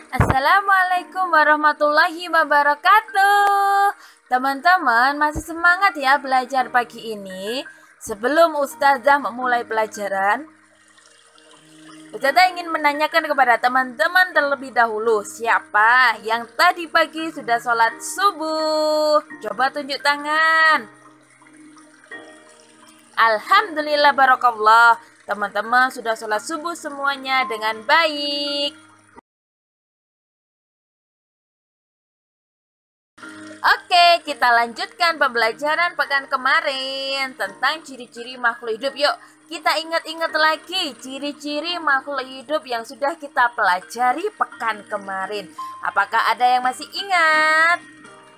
Assalamualaikum warahmatullahi wabarakatuh. Teman-teman masih semangat ya belajar pagi ini? Sebelum Ustazah memulai pelajaran, Ustazah ingin menanyakan kepada teman-teman terlebih dahulu, siapa yang tadi pagi sudah sholat subuh? Coba tunjuk tangan. Alhamdulillah barakallah, teman-teman sudah sholat subuh semuanya dengan baik. Oke, kita lanjutkan pembelajaran pekan kemarin tentang ciri-ciri makhluk hidup. Yuk, kita ingat-ingat lagi ciri-ciri makhluk hidup yang sudah kita pelajari pekan kemarin. Apakah ada yang masih ingat?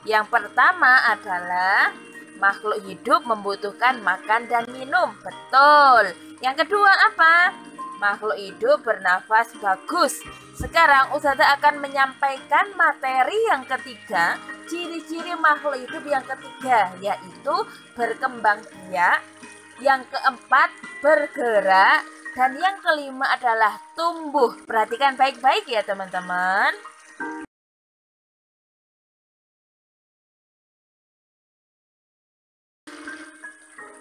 Yang pertama adalah makhluk hidup membutuhkan makan dan minum. Betul. Yang kedua apa? Makhluk hidup bernafas bagus. Sekarang Ustazah akan menyampaikan materi yang ketiga, ciri-ciri makhluk hidup yang ketiga, yaitu berkembang biak. Yang keempat, bergerak. Dan yang kelima adalah tumbuh. Perhatikan baik-baik ya teman-teman.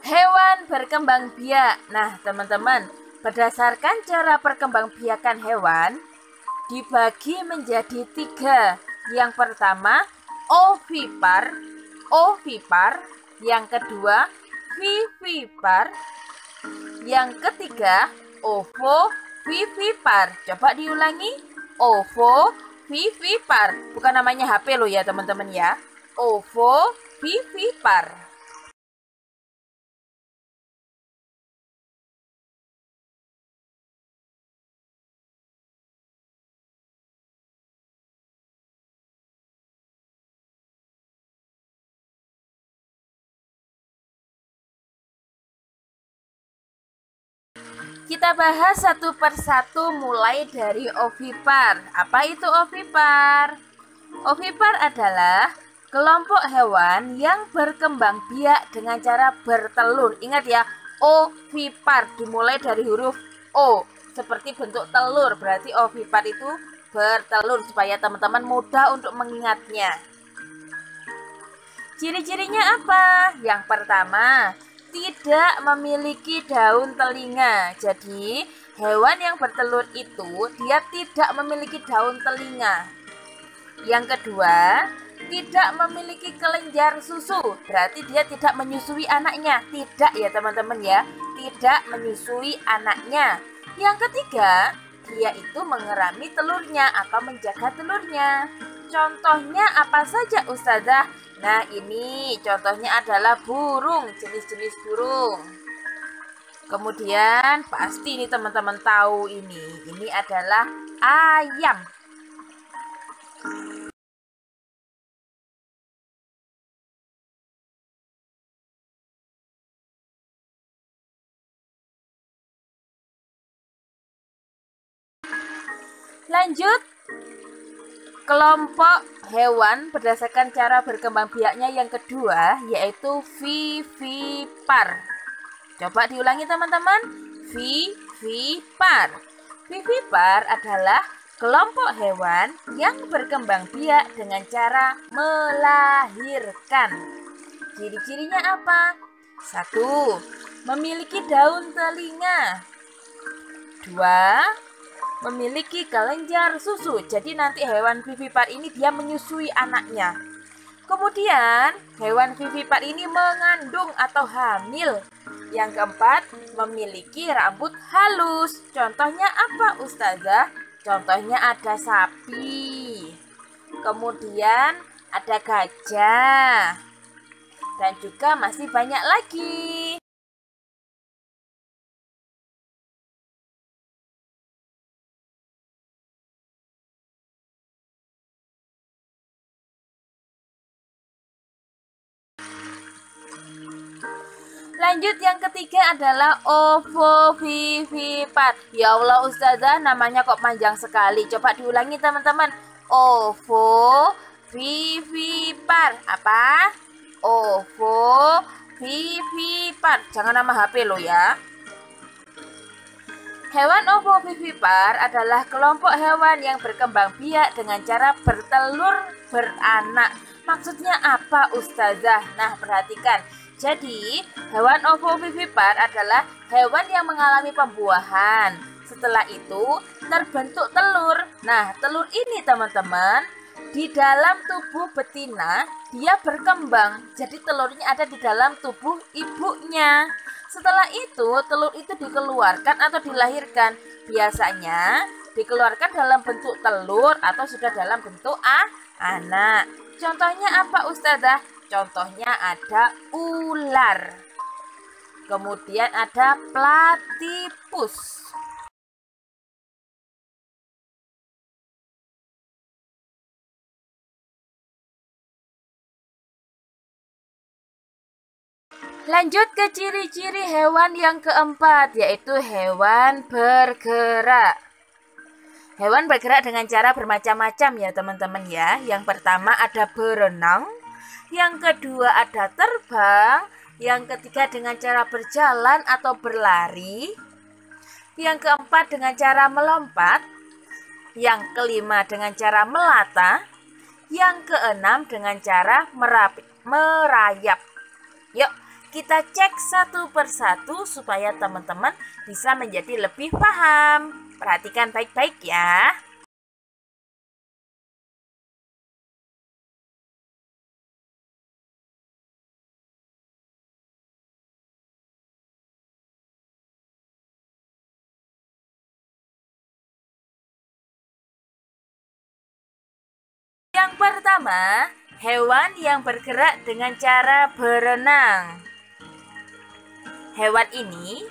Hewan berkembang biak. Nah teman-teman, berdasarkan cara perkembangbiakan hewan dibagi menjadi 3. Yang pertama ovipar, yang kedua vivipar, yang ketiga ovovivipar. Coba diulangi, ovovivipar. Bukan namanya HP loh ya teman-teman ya. Ovovivipar. Kita bahas satu persatu mulai dari ovipar. Apa itu ovipar? Ovipar adalah kelompok hewan yang berkembang biak dengan cara bertelur. Ingat ya, ovipar dimulai dari huruf O, seperti bentuk telur. Berarti ovipar itu bertelur, supaya teman-teman mudah untuk mengingatnya. Ciri-cirinya apa? Yang pertama, tidak memiliki daun telinga. Jadi, hewan yang bertelur itu dia tidak memiliki daun telinga. Yang kedua, tidak memiliki kelenjar susu. Berarti dia tidak menyusui anaknya. Tidak ya teman-teman ya, tidak menyusui anaknya. Yang ketiga, dia itu mengerami telurnya atau menjaga telurnya. Contohnya apa saja Ustazah? Nah ini contohnya adalah burung, jenis-jenis burung. Kemudian pasti ini teman-teman tahu ini adalah ayam. Lanjut, kelompok hewan berdasarkan cara berkembang biaknya yang kedua, yaitu vivipar. Coba diulangi teman-teman, vivipar. Vivipar adalah kelompok hewan yang berkembang biak dengan cara melahirkan. Ciri-cirinya apa? 1. Memiliki daun telinga. 2. Memiliki kelenjar susu. Jadi nanti hewan vivipar ini dia menyusui anaknya. Kemudian hewan vivipar ini mengandung atau hamil. Yang keempat, memiliki rambut halus. Contohnya apa Ustazah? Contohnya ada sapi. Kemudian ada gajah. Dan juga masih banyak lagi. Lanjut, yang ketiga adalah ovovivipar. Ya Allah Ustazah, namanya kok panjang sekali. Coba diulangi teman-teman. Ovovivipar. Apa? Ovovivipar. Jangan nama HP lo ya. Hewan ovovivipar adalah kelompok hewan yang berkembang biak dengan cara bertelur beranak. Maksudnya apa, Ustazah? Nah, perhatikan. Jadi, hewan ovovivipar adalah hewan yang mengalami pembuahan. Setelah itu, terbentuk telur. Nah, telur ini teman-teman, di dalam tubuh betina, dia berkembang. Jadi, telurnya ada di dalam tubuh ibunya. Setelah itu, telur itu dikeluarkan atau dilahirkan. Biasanya dikeluarkan dalam bentuk telur atau sudah dalam bentuk anak. Contohnya apa, Ustazah? Contohnya ada ular. Kemudian ada platypus. Lanjut ke ciri-ciri hewan yang keempat, yaitu hewan bergerak. Hewan bergerak dengan cara bermacam-macam ya teman-teman ya. Yang pertama ada berenang, yang kedua ada terbang, yang ketiga dengan cara berjalan atau berlari, yang keempat dengan cara melompat, yang kelima dengan cara melata, yang keenam dengan cara merayap. Yuk, kita cek satu persatu supaya teman-teman bisa menjadi lebih paham. Perhatikan baik-baik ya. Yang pertama, hewan yang bergerak dengan cara berenang. Hewan ini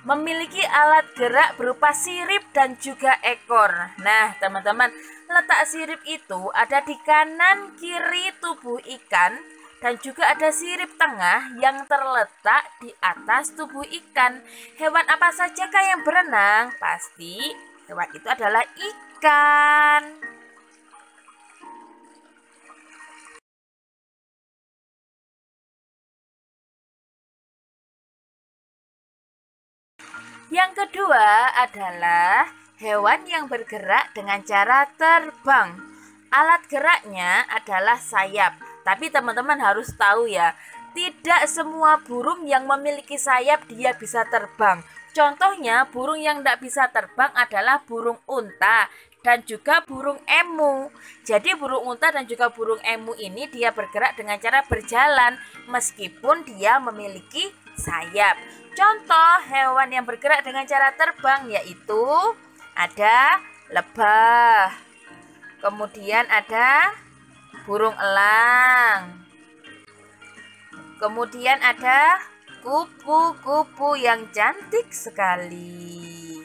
memiliki alat gerak berupa sirip dan juga ekor. Nah, teman-teman, letak sirip itu ada di kanan kiri tubuh ikan dan juga ada sirip tengah yang terletak di atas tubuh ikan. Hewan apa sajakah yang berenang? Pasti hewan itu adalah ikan. Yang kedua adalah hewan yang bergerak dengan cara terbang. Alat geraknya adalah sayap. Tapi teman-teman harus tahu ya, tidak semua burung yang memiliki sayap dia bisa terbang. Contohnya burung yang tidak bisa terbang adalah burung unta dan juga burung emu. Jadi burung unta dan juga burung emu ini dia bergerak dengan cara berjalan meskipun dia memiliki sayap. Contoh hewan yang bergerak dengan cara terbang yaitu ada lebah, kemudian ada burung elang, kemudian ada kupu-kupu yang cantik sekali.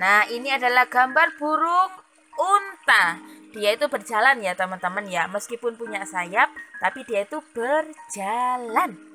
Nah, ini adalah gambar burung unta. Dia itu berjalan ya teman-teman ya, meskipun punya sayap, tapi dia itu berjalan.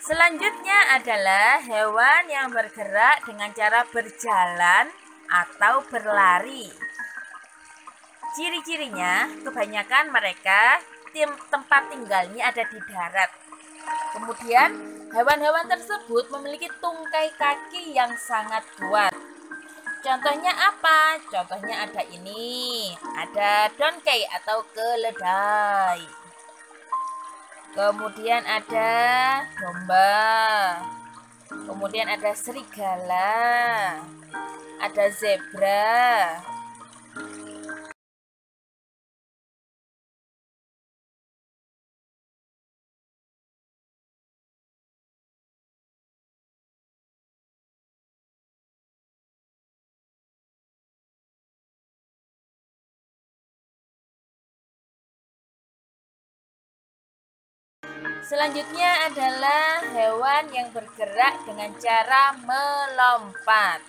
Selanjutnya adalah hewan yang bergerak dengan cara berjalan atau berlari. Ciri-cirinya, kebanyakan mereka tempat tinggalnya ada di darat. Kemudian, hewan-hewan tersebut memiliki tungkai kaki yang sangat kuat. Contohnya apa? Contohnya ada ini, ada donkey atau keledai. Kemudian ada domba. Kemudian ada serigala. Ada zebra. Selanjutnya adalah hewan yang bergerak dengan cara melompat.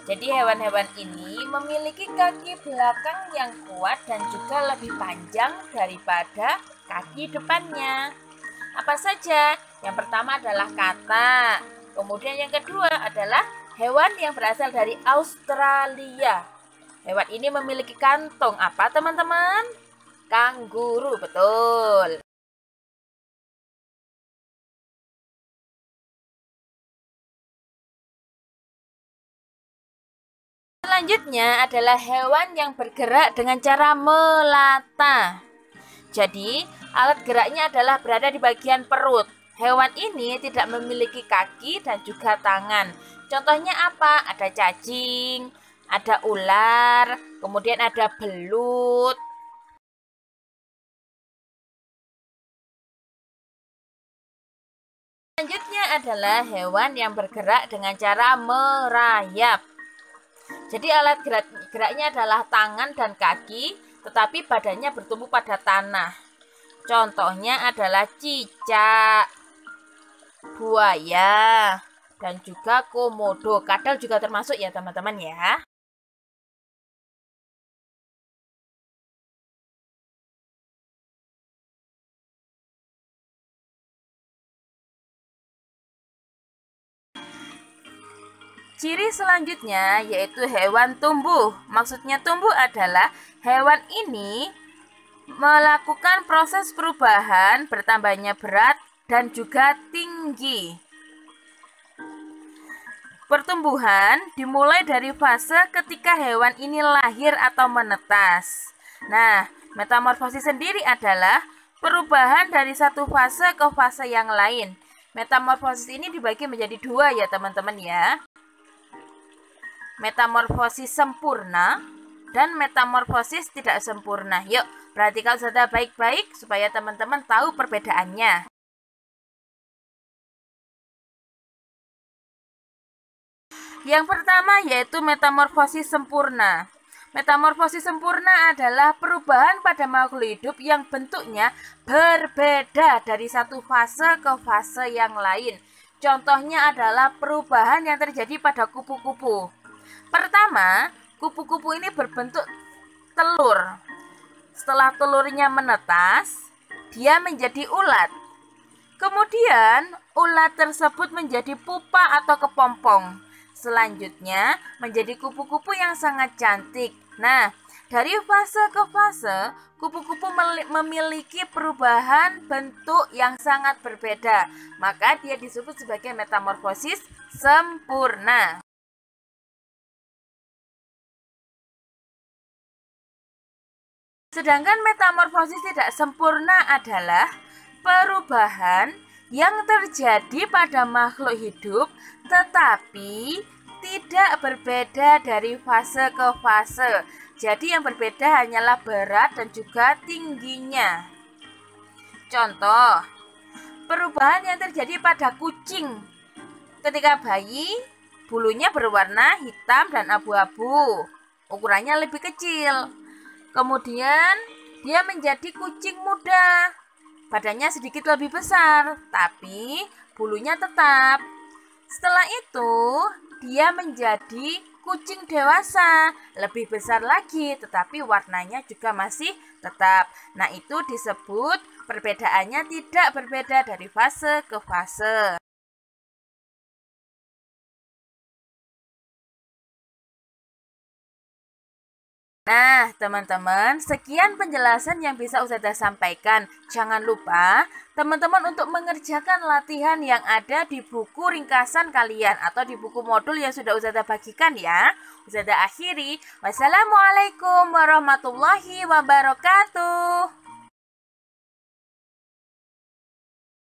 Jadi hewan-hewan ini memiliki kaki belakang yang kuat dan juga lebih panjang daripada kaki depannya. Apa saja? Yang pertama adalah katak. Kemudian yang kedua adalah hewan yang berasal dari Australia. Hewan ini memiliki kantong apa, teman-teman? Kanguru, betul. Selanjutnya adalah hewan yang bergerak dengan cara melata. Jadi, alat geraknya adalah berada di bagian perut. Hewan ini tidak memiliki kaki dan juga tangan. Contohnya apa? Ada cacing, ada ular, kemudian ada belut. Selanjutnya adalah hewan yang bergerak dengan cara merayap. Jadi alat geraknya adalah tangan dan kaki, tetapi badannya bertumbuh pada tanah. Contohnya adalah cicak, buaya, dan juga komodo. Kadal juga termasuk ya teman-teman ya. Ciri selanjutnya yaitu hewan tumbuh. Maksudnya tumbuh adalah hewan ini melakukan proses perubahan bertambahnya berat dan juga tinggi. Pertumbuhan dimulai dari fase ketika hewan ini lahir atau menetas. Nah, metamorfosis sendiri adalah perubahan dari satu fase ke fase yang lain. Metamorfosis ini dibagi menjadi dua ya teman-teman ya. Metamorfosis sempurna dan metamorfosis tidak sempurna. Yuk, perhatikan saja baik-baik supaya teman-teman tahu perbedaannya. Yang pertama yaitu metamorfosis sempurna. Metamorfosis sempurna adalah perubahan pada makhluk hidup yang bentuknya berbeda dari satu fase ke fase yang lain. Contohnya adalah perubahan yang terjadi pada kupu-kupu. Pertama, kupu-kupu ini berbentuk telur. Setelah telurnya menetas, dia menjadi ulat. Kemudian, ulat tersebut menjadi pupa atau kepompong. Selanjutnya, menjadi kupu-kupu yang sangat cantik. Nah, dari fase ke fase, kupu-kupu memiliki perubahan bentuk yang sangat berbeda. Maka dia disebut sebagai metamorfosis sempurna. Sedangkan metamorfosis tidak sempurna adalah perubahan yang terjadi pada makhluk hidup tetapi tidak berbeda dari fase ke fase. Jadi yang berbeda hanyalah berat dan juga tingginya. Contoh, perubahan yang terjadi pada kucing. Ketika bayi, bulunya berwarna hitam dan abu-abu. Ukurannya lebih kecil. Kemudian dia menjadi kucing muda. Badannya sedikit lebih besar, tapi bulunya tetap. Setelah itu, dia menjadi kucing dewasa, lebih besar lagi, tetapi warnanya juga masih tetap. Nah, itu disebut perbedaannya tidak berbeda dari fase ke fase. Nah, teman-teman, sekian penjelasan yang bisa Ustazah sampaikan. Jangan lupa, teman-teman untuk mengerjakan latihan yang ada di buku ringkasan kalian atau di buku modul yang sudah Ustazah bagikan ya. Ustazah akhiri. Wassalamualaikum warahmatullahi wabarakatuh.